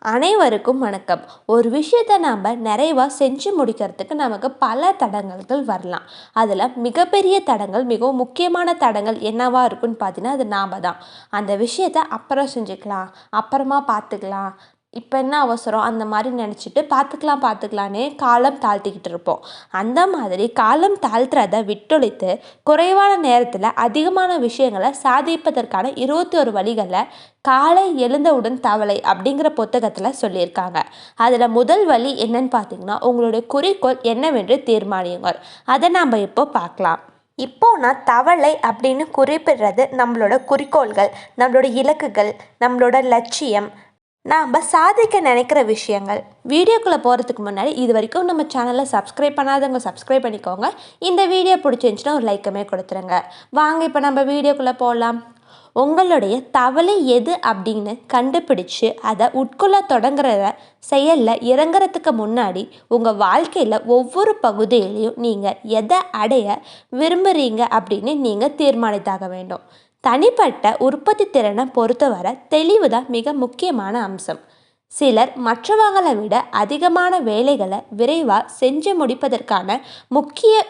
அனைவருக்கும் வணக்கம். ஒரு விஷயத்தை நாம் நிறைவாக செஞ்சு முடிக்கிறதுக்கு நமக்கு பல தடங்கல்கள் வரலாம். அதில் மிகப்பெரிய தடங்கள், மிகவும் முக்கியமான தடங்கள் என்னவா இருக்குன்னு பார்த்தீங்கன்னா, அது நாம் தான். அந்த விஷயத்தை அப்புறம் செஞ்சுக்கலாம், அப்புறமா பார்த்துக்கலாம், இப்போ என்ன அவசரம் அந்த மாதிரி நினச்சிட்டு பார்த்துக்கலான்னே காலம் தாழ்த்திக்கிட்டு இருப்போம். அந்த மாதிரி காலம் தாழ்த்துறதை விட்டொழித்து குறைவான நேரத்தில் அதிகமான விஷயங்களை சாதிப்பதற்கான 21 வழிகளை காலை எழுந்தவுடன் தவளை அப்படிங்கிற புத்தகத்தில் சொல்லியிருக்காங்க. அதில் முதல் வழி என்னன்னு பார்த்தீங்கன்னா, உங்களுடைய குறிக்கோள் என்னவென்று தீர்மானியுங்கள். அதை நாம் இப்போ பார்க்கலாம். இப்போ நான் தவளை அப்படின்னு குறிப்பிடுறது நம்மளோட குறிக்கோள்கள், நம்மளோட இலக்குகள், நம்மளோட லட்சியம், நாம் சாதிக்க நினைக்கிற விஷயங்கள். வீடியோக்குள்ளே போகிறதுக்கு முன்னாடி இது வரைக்கும் நம்ம சேனலை சப்ஸ்கிரைப் பண்ணாதவங்க சப்ஸ்கிரைப் பண்ணிக்கோங்க. இந்த வீடியோ பிடிச்சிருந்துச்சுன்னா ஒரு லைக்குமே கொடுத்துருங்க. வாங்க இப்போ நம்ம வீடியோக்குள்ளே போகலாம். உங்களுடைய தவளை எது அப்படின்னு கண்டுபிடிச்சு அதை உட்கொள்ள தொடங்குற செயலில் இறங்குறதுக்கு முன்னாடி உங்கள் வாழ்க்கையில் ஒவ்வொரு பகுதியிலையும் நீங்கள் எதை அடைய விரும்புகிறீங்க அப்படின்னு நீங்கள் தீர்மானித்தாக வேண்டும். தனிப்பட்ட உற்பத்தி திறனை பொறுத்தவரை தெளிவு தான் மிக முக்கியமான அம்சம். சிலர் மற்றவங்களை விட அதிகமான வேலைகளை விரைவாக செஞ்சு முடிப்பதற்கான முக்கிய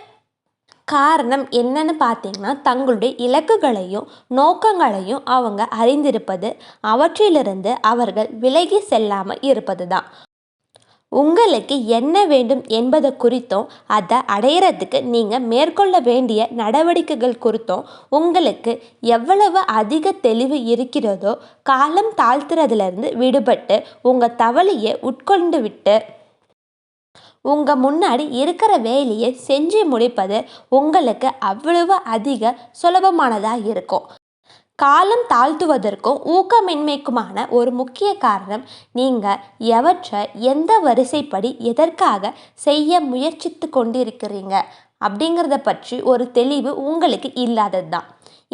காரணம் என்னன்னு பார்த்தீங்கன்னா, தங்களுடைய இலக்குகளையும் நோக்கங்களையும் அவங்க அறிந்திருப்பது, அவற்றிலிருந்து அவர்கள் விலகி செல்லாமல் இருப்பது தான். உங்களுக்கு என்ன வேண்டும் என்பதை குறித்தும் அதை அடையிறதுக்கு நீங்கள் மேற்கொள்ள வேண்டிய நடவடிக்கைகள் குறித்தும் உங்களுக்கு எவ்வளவு அதிக தெளிவு இருக்கிறதோ, காலம் தாழ்த்துறதுலேருந்து விடுபட்டு உங்கள் தவளையை உட்கொண்டு விட்டு உங்கள் முன்னாடி இருக்கிற வேலையை செஞ்சு முடிப்பது உங்களுக்கு அவ்வளவு அதிக சுலபமானதாக இருக்கும். காலம் தாழ்த்துவதற்கும் ஊக்கமின்மைக்குமான ஒரு முக்கிய காரணம், நீங்கள் எவற்றை எந்த வரிசைப்படி எதற்காக செய்ய முயற்சித்து கொண்டிருக்கிறீங்க அப்படிங்கிறத பற்றி ஒரு தெளிவு உங்களுக்கு இல்லாதது தான்.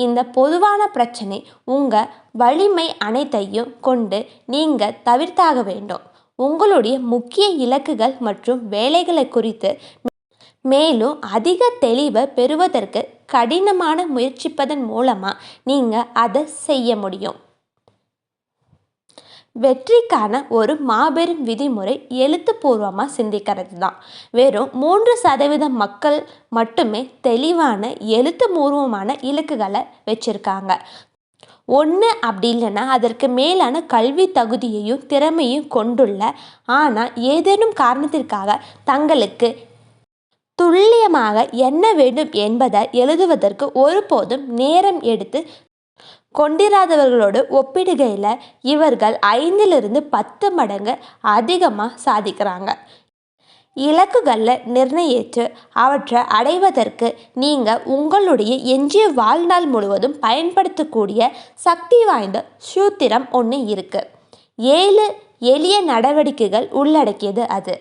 இந்த பொதுவான பிரச்சனை உங்கள் வலிமை அனைத்தையும் கொண்டு நீங்கள் தவிர்த்தாக வேண்டும். உங்களுடைய முக்கிய இலக்குகள் மற்றும் வேலைகளை குறித்து மேலும் அதிக தெளிவை பெறுவதற்கு கடினமான முயற்சிப்பதன் மூலமாக நீங்கள் அதை செய்ய முடியும். வெற்றிக்கான ஒரு மாபெரும் விதிமுறை எழுத்துப்பூர்வமாக சிந்திக்கிறது தான். வெறும் 3% மக்கள் மட்டுமே தெளிவான எழுத்துப்பூர்வமான இலக்குகளை வச்சுருக்காங்க. ஒன்று அப்படி இல்லைன்னா அதற்கு மேலான கல்வி தகுதியையும் திறமையும் கொண்டுள்ள, ஆனால் ஏதேனும் காரணத்திற்காக தங்களுக்கு துல்லியமாக என்ன வேண்டும் என்பதை எழுதுவதற்கு ஒருபோதும் நேரம் எடுத்து கொண்டிராதவர்களோடு ஒப்பிடுகையில் இவர்கள் 5-10 மடங்கு அதிகமாக சாதிக்கிறாங்க. இலக்குகளை நிர்ணயித்து அவற்றை அடைவதற்கு நீங்கள் உங்களுடைய எஞ்சிய வாழ்நாள் முழுவதும் பயன்படுத்தக்கூடிய சக்தி வாய்ந்த சூத்திரம் ஒன்று இருக்குது. 7 எளிய நடவடிக்கைகள் உள்ளடக்கியது அது.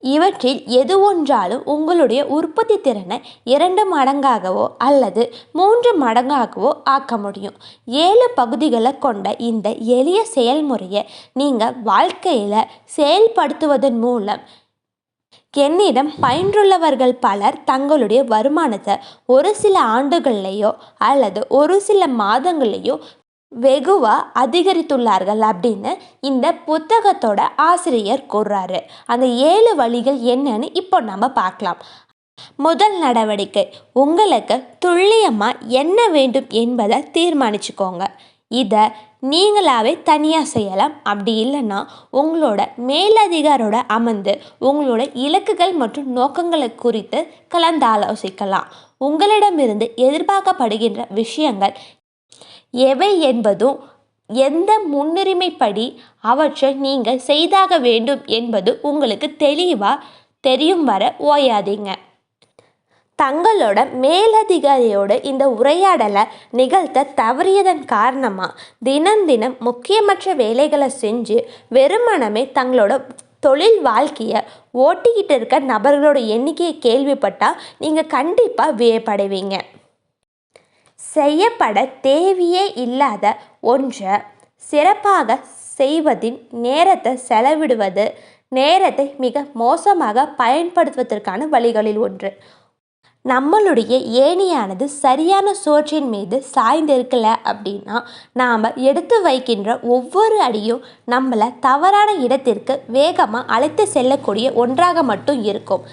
இவற்றில் எது ஒன்றாலும் உங்களுடைய உற்பத்தி திறனை 2 மடங்காகவோ அல்லது 3 மடங்காகவோ ஆக்க முடியும். 7 பகுதிகளை கொண்ட இந்த எளிய செயல்முறையை நீங்கள் வாழ்க்கையில் செயல்படுத்துவதன் மூலம் என்னிடம் பயின்றுள்ளவர்கள் பலர் தங்களுடைய வருமானத்தை ஒரு சில ஆண்டுகள்லேயோ அல்லது ஒரு சில மாதங்கள்லேயோ வெகுவாக அதிகரித்துள்ளார்கள் அப்படின்னு இந்த புத்தகத்தோட ஆசிரியர் கூறுறாரு. அந்த 7 வழிகள் என்னன்னு இப்போ நம்ம பார்க்கலாம். முதல் நடவடிக்கை, உங்களுக்கு துல்லியமாக என்ன வேண்டும் என்பதை தீர்மானிச்சுக்கோங்க. இதை நீங்களாவே தனியாக செய்யலாம். அப்படி இல்லைன்னா உங்களோட மேலதிகாரோட அமர்ந்து உங்களோட இலக்குகள் மற்றும் நோக்கங்களை குறித்து கலந்து ஆலோசிக்கலாம். உங்களிடமிருந்து எதிர்பார்க்கப்படுகின்ற விஷயங்கள் எவை என்பதும் எந்த முன்னுரிமைப்படி அவற்றை நீங்கள் செய்தாக வேண்டும் என்பது உங்களுக்கு தெளிவாக தெரியும் வர ஓயாதீங்க. தங்களோட மேலதிகாரியோடு இந்த உரையாடலை நிகழ்த்த தவறியதன் காரணமாக தினம் முக்கியமற்ற வேலைகளை செஞ்சு வெறுமனமே தங்களோட தொழில் வாழ்க்கையை ஓட்டிக்கிட்டு இருக்க நபர்களோட எண்ணிக்கையை கேள்விப்பட்டால் நீங்கள் கண்டிப்பாக வியப்படைவீங்க. செய்யப்பட தேவையே இல்லாத ஒன்றை சிறப்பாக செய்வதின் நேரத்தை செலவிடுவது நேரத்தை மிக மோசமாக பயன்படுத்துவதற்கான வழிகளில் ஒன்று. நம்மளுடைய ஏணியானது சரியான சுவற்றின் மீது சாய்ந்திருக்கல அப்படின்னா நாம் எடுத்து வைக்கின்ற ஒவ்வொரு அடியும் நம்மளை தவறான இடத்திற்கு வேகமாக அழைத்து செல்லக்கூடிய ஒன்றாக மட்டும் இருக்கும்.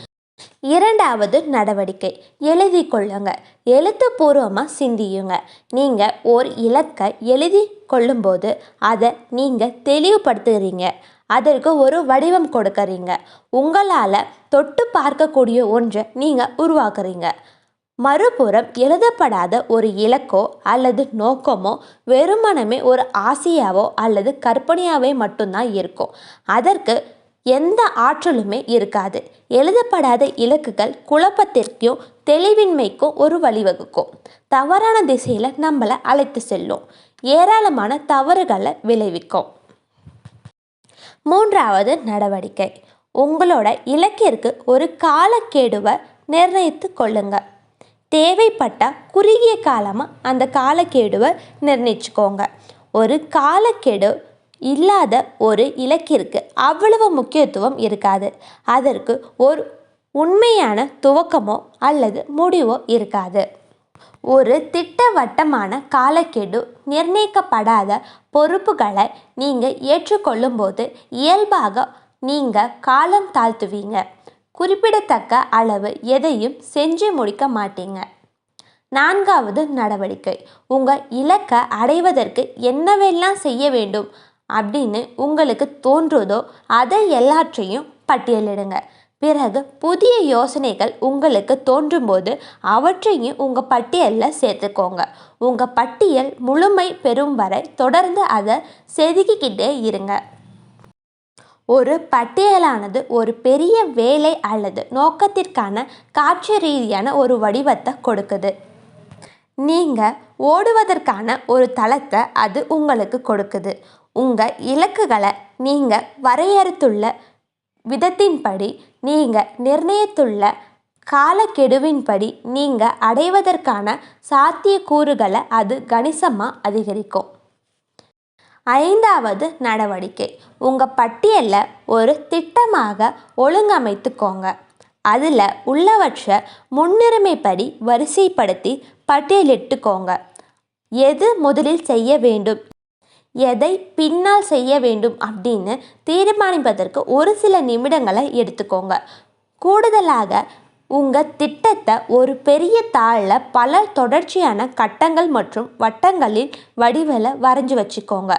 இரண்டாவது நடவடிக்கை, எழுதி கொள்ளுங்க. எழுத்துப்பூர்வமாக சிந்தியுங்க. நீங்கள் ஒரு இலக்கை எழுதி கொள்ளும்போது அதை நீங்கள் தெளிவுபடுத்துகிறீங்க, அதற்கு ஒரு வடிவம் கொடுக்குறீங்க. உங்களால் தொட்டு பார்க்கக்கூடிய ஒன்றை நீங்கள் உருவாக்குறீங்க. மறுபுறம் எழுதப்படாத ஒரு இலக்கோ அல்லது நோக்கமோ வெறுமனமே ஒரு ஆசையாவோ அல்லது கற்பனையாவே மட்டும்தான் இருக்கும். அதற்கு எந்த ஆற்றலுமே இருக்காது. எழுதப்படாத இலக்குகள் குழப்பத்திற்கும் தெளிவின்மைக்கும் ஒரு வழிவகுக்கும். தவறான திசையில் நம்மளை அழைத்து செல்லும். ஏராளமான தவறுகளை விளைவிக்கும். மூன்றாவது நடவடிக்கை, உங்களோட இலக்கிற்கு ஒரு காலக்கெடுவை நிர்ணயித்து கொள்ளுங்க. தேவைப்பட்டால் குறுகிய காலமாக அந்த காலக்கெடுவை நிர்ணயிச்சுக்கோங்க. ஒரு காலக்கெடு இல்லாத ஒரு இலக்கிற்கு அவ்வளவு முக்கியத்துவம் இருக்காது. அதற்கு ஒரு உண்மையான துவக்கமோ அல்லது முடிவோ இருக்காது. ஒரு திட்டவட்டமான காலக்கெடு நிர்ணயிக்கப்படாத பொறுப்புகளை நீங்கள் ஏற்றுக்கொள்ளும்போது இயல்பாக நீங்கள் காலம் தாழ்த்துவீங்க. குறிப்பிடத்தக்க அளவு எதையும் செஞ்சு முடிக்க மாட்டீங்க. நான்காவது நடவடிக்கை, உங்கள் இலக்கை அடைவதற்கு என்னவெல்லாம் செய்ய வேண்டும் அப்படின்னு உங்களுக்கு தோன்றுதோ அதை எல்லாற்றையும் பட்டியலிடுங்க. பிறகு புதிய யோசனைகள் உங்களுக்கு தோன்றும்போது அவற்றையும் உங்கள் பட்டியலில் சேர்த்துக்கோங்க. உங்கள் பட்டியல் முழுமை பெறும் வரை தொடர்ந்து அதை செதுக்கிக்கிட்டே இருங்க. ஒரு பட்டியலானது ஒரு பெரிய வேலை அல்லது நோக்கத்திற்கான காட்சி ரீதியான ஒரு வடிவத்தை கொடுக்குது. நீங்கள் ஓடுவதற்கான ஒரு தளத்தை அது உங்களுக்கு கொடுக்குது. உங்கள் இலக்குகளை நீங்கள் வரையறுத்துள்ள விதத்தின்படி, நீங்கள் நிர்ணயித்துள்ள காலக்கெடுவின்படி நீங்கள் அடைவதற்கான சாத்தியக்கூறுகளை அது கணிசமாக அதிகரிக்கும். ஐந்தாவது நடவடிக்கை, உங்கள் பட்டியலில் ஒரு திட்டமாக ஒழுங்கமைத்துக்கோங்க. அதில் உள்ளவற்றை முன்னுரிமைப்படி வரிசைப்படுத்தி பட்டியலிட்டுக்கோங்க. எது முதலில் செய்ய வேண்டும், எதை பின்னால் செய்ய வேண்டும் அப்படின்னு தீர்மானிப்பதற்கு ஒரு சில நிமிடங்களை எடுத்துக்கோங்க. கூடுதலாக உங்கள் திட்டத்தை ஒரு பெரிய தாளில் பல தொடர்ச்சியான கட்டங்கள் மற்றும் வட்டங்களின் வடிவில் வரைஞ்சி வச்சுக்கோங்க.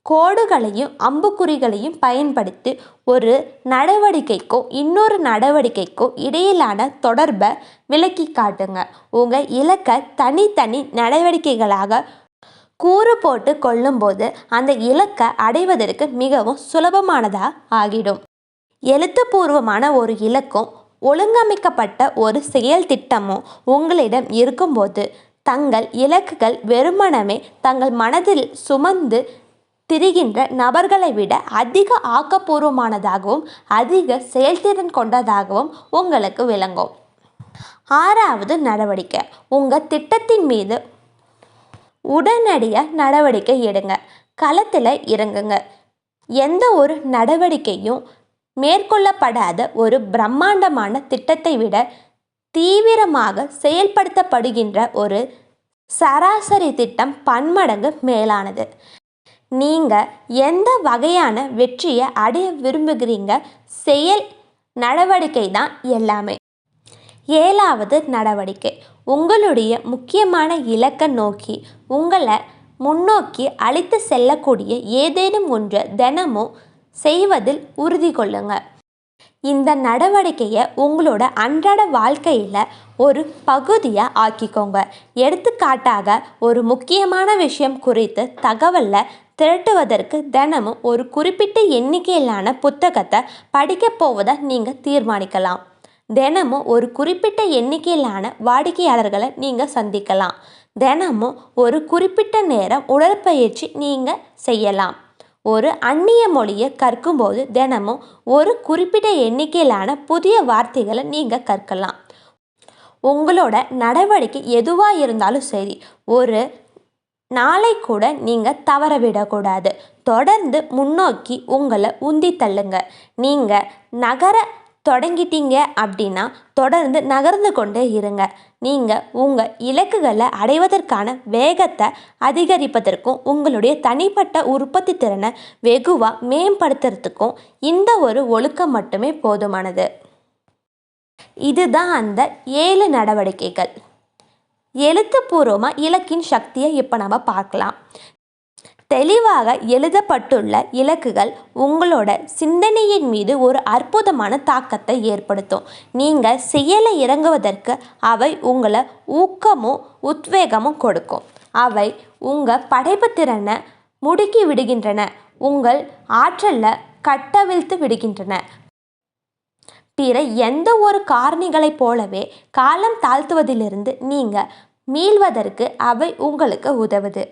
கோடுகளையும் அம்புக்குறிகளையும் பயன்படுத்தி ஒரு நடவடிக்கைக்கும் இன்னொரு நடவடிக்கைக்கும் இடையிலான தொடர்பை விளக்கி காட்டுங்க. உங்கள் இலக்கை தனித்தனி நடவடிக்கைகளாக கூறு போட்டு கொள்ளும்போது அந்த இலக்கை அடைவதற்கு மிகவும் சுலபமானதாக ஆகிடும். எழுத்துப்பூர்வமான ஒரு இலக்கும் ஒழுங்கமைக்கப்பட்ட ஒரு செயல் திட்டமும் உங்களிடம் இருக்கும்போது தங்கள் இலக்குகள் வெறுமனமே தங்கள் மனதில் சுமந்து திரிகின்ற நபர்களை விட அதிக ஆக்கப்பூர்வமானதாகவும் அதிக செயல்திறன் கொண்டதாகவும் உங்களுக்கு விளங்கும். ஆறாவது நடவடிக்கை, உங்கள் திட்டத்தின் மீது உடனடியாக நடவடிக்கை எடுங்க. களத்தில் இறங்குங்க. எந்த ஒரு நடவடிக்கையும் மேற்கொள்ளப்படாத ஒரு பிரம்மாண்டமான திட்டத்தை விட தீவிரமாக செயல்படுத்தப்படுகின்ற ஒரு சராசரி திட்டம் பன்மடங்கு மேலானது. நீங்கள் எந்த வகையான வெற்றியை அடைய விரும்புகிறீங்க, செயல் நடவடிக்கை தான் எல்லாமே. ஏழாவது நடவடிக்கை, உங்களுடைய முக்கியமான இலக்கை நோக்கி உங்களை முன்னோக்கி அழைத்து செல்லக்கூடிய ஏதேனும் ஒன்றை தினமும் செய்வதில் உறுதி கொள்ளுங்க. இந்த நடவடிக்கையை உங்களோட அன்றாட வாழ்க்கையில் ஒரு பகுதியாக ஆக்கிக்கோங்க. எடுத்துக்காட்டாக ஒரு முக்கியமான விஷயம் குறித்து தகவலை திரட்டுவதற்கு தினமும் ஒரு குறிப்பிட்ட எண்ணிக்கையிலான புத்தகத்தை படிக்கப் போவதை நீங்கள் தீர்மானிக்கலாம். தினமும் ஒரு குறிப்பிட்ட எண்ணிக்கையிலான வாடிக்கையாளர்களை நீங்கள் சந்திக்கலாம். தினமும் ஒரு குறிப்பிட்ட நேரம் உடற்பயிற்சி நீங்கள் செய்யலாம். ஒரு அந்நிய மொழியை கற்கும்போது தினமும் ஒரு குறிப்பிட்ட எண்ணிக்கையிலான புதிய வார்த்தைகளை நீங்கள் கற்கலாம். உங்களோட நடவடிக்கை எதுவாக இருந்தாலும் சரி, ஒரு நாளை கூட நீங்கள் தவற விடக்கூடாது. தொடர்ந்து முன்னோக்கி உங்களை உந்தி தள்ளுங்க. நீங்கள் நகர தொடங்கிட்டீங்க அப்படின்னா தொடர்ந்து நகர்ந்து கொண்டே இருங்க. நீங்கள் உங்கள் இலக்குகளை அடைவதற்கான வேகத்தை அதிகரிப்பதற்கும் உங்களுடைய தனிப்பட்ட உற்பத்தி திறனை வெகுவாக மேம்படுத்துறதுக்கும் இந்த ஒரு ஒழுக்கம் மட்டுமே போதுமானது. இதுதான் அந்த 7 நடவடிக்கைகள். எழுத்துப்பூர்வமாக இலக்கின் சக்தியை இப்போ நம்ம பார்க்கலாம். தெளிவாக எழுதப்பட்டுள்ள இலக்குகள் உங்களோட சிந்தனையின் மீது ஒரு அற்புதமான தாக்கத்தை ஏற்படுத்தும். நீங்கள் செயலை இறங்குவதற்கு அவை உங்களை ஊக்கமும் உத்வேகமும் கொடுக்கும். அவை உங்கள் படைப்பு திறனை முடுக்கி விடுகின்றன, உங்கள் ஆற்றலை கட்டவிழ்த்து விடுகின்றன. பிற எந்த ஒரு காரணிகளைப் போலவே காலம் தாழ்த்துவதிலிருந்து நீங்கள் மீள்வதற்கு அவை உங்களுக்கு உதவுது.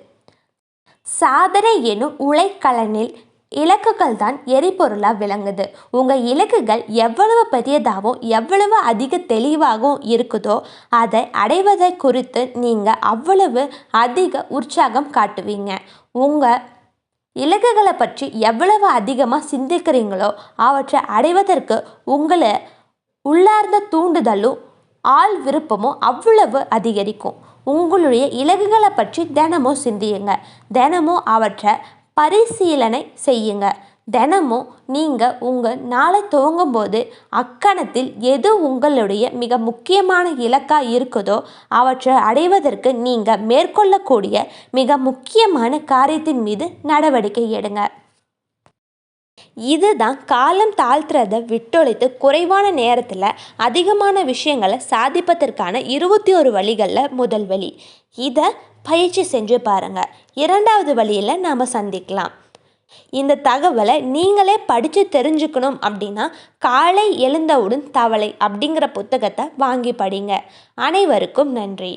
சாதனை எனும் உழைக்கலனில் இலக்குகள் தான் எரிபொருளாக விளங்குது. உங்கள் இலக்குகள் எவ்வளவு பெரியதாகவும் எவ்வளவு அதிக தெளிவாகவும் இருக்குதோ அதை அடைவதை குறித்து நீங்கள் அவ்வளவு அதிக உற்சாகம் காட்டுவீங்க. உங்கள் இலக்குகளை பற்றி எவ்வளவு அதிகமாக சிந்திக்கிறீங்களோ அவற்றை அடைவதற்கு உங்களை உள்ளார்ந்த தூண்டுதலும் ஆள் விருப்பமும் அவ்வளவு அதிகரிக்கும். உங்களுடைய இலக்குகளை பற்றி தினமும் சிந்தியுங்க. தினமும் அவற்றை பரிசீலனை செய்யுங்க. தினமும் நீங்கள் உங்கள் நாளை துவங்கும்போது அக்கணத்தில் எது உங்களுடைய மிக முக்கியமான இலக்காக இருக்குதோ அவற்றை அடைவதற்கு நீங்கள் மேற்கொள்ளக்கூடிய மிக முக்கியமான காரியத்தின் மீது நடவடிக்கை எடுங்க. இதுதான் காலம் தாழ்த்துறதை விட்டொழித்து குறைவான நேரத்தில் அதிகமான விஷயங்களை சாதிப்பதற்கான 21 வழிகளில் முதல் வழி. இதை பயிற்சி செஞ்சு பாருங்கள். 2வது வழியில் நாம் சந்திக்கலாம். இந்த தகவலை நீங்களே படித்து தெரிஞ்சுக்கணும் அப்படின்னா காலை எழுந்தவுடன் தவளை அப்படிங்கிற புத்தகத்தை வாங்கி படிங்க. அனைவருக்கும் நன்றி.